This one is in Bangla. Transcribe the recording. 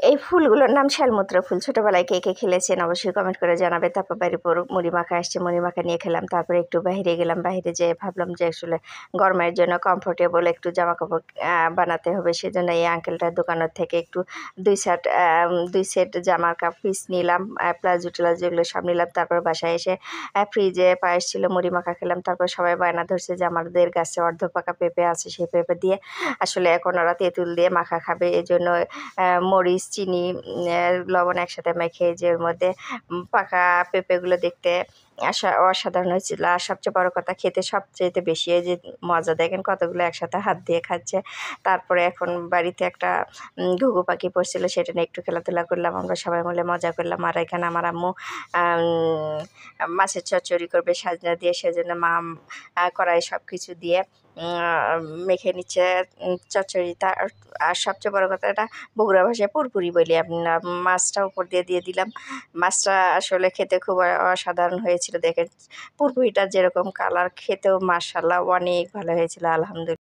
এই ফুলগুলোর নাম শালমূত্র ফুল। ছোটোবেলায় কে কে খেলেছেন অবশ্যই কমেন্ট করে জানাবে। তারপর বাড়ির পর মুড়ি মাখা আসছে, মুড়ি মাখা নিয়ে খেলাম। তারপরে একটু বাইরে গেলাম, বাইরে যেয়ে ভাবলাম যে আসলে গরমের জন্য কমফোর্টেবল একটু জামা কাপড় বানাতে হবে। সেজন্য এই আঙ্কেলটার দোকানের থেকে একটু দুই সেট জামার পিস নিলাম, প্লাজো ট্লাজো এগুলো সব নিলাম। তারপর বাসায় এসে ফ্রিজে পায়েস ছিল, মুড়ি মাখা খেলাম। তারপর সবাই বায়না ধরছে যে আমাদের গাছে অর্ধপাকা পেঁপে আছে, সেই পেঁপে দিয়ে আসলে এখন ওরা তেঁতুল দিয়ে মাখা খাবে। এই জন্য মরিচ, চিনি, লবণ একসাথে মেখে যে ওর মধ্যে পাকা পেঁপেগুলো দেখতে অসাধারণ হয়েছিল। আর সবচেয়ে বড় কথা, খেতে সবচেয়ে বেশি এই যে মজা, দেখেন কতগুলো একসাথে হাত দিয়ে খাচ্ছে। তারপরে এখন বাড়িতে একটা ঘুঘু পাখি পড়ছিল, সেটা নিয়ে একটু খেলাধুলা করলাম, আমরা সবাই মিলে মজা করলাম। আর এখানে আমার আম্মু মাছের চচ্চড়ি করবে সাজনা দিয়ে, সেজন্য মা কড়াই সব কিছু দিয়ে মেখে নিচ্ছে চচ্চড়িটা। আর সবচেয়ে বড় কথা, এটা বগুড়া ভাষায় পুরপুরি বলি আমরা। মাছটা উপর দিয়ে দিলাম। মাছটা আসলে খেতে খুব অসাধারণ হয়েছিল। দেখেন পুরপুরিটা যেরকম কালার, খেতেও মাশাআল্লাহ অনেক ভালো হয়েছিল, আলহামদুলিল্লাহ।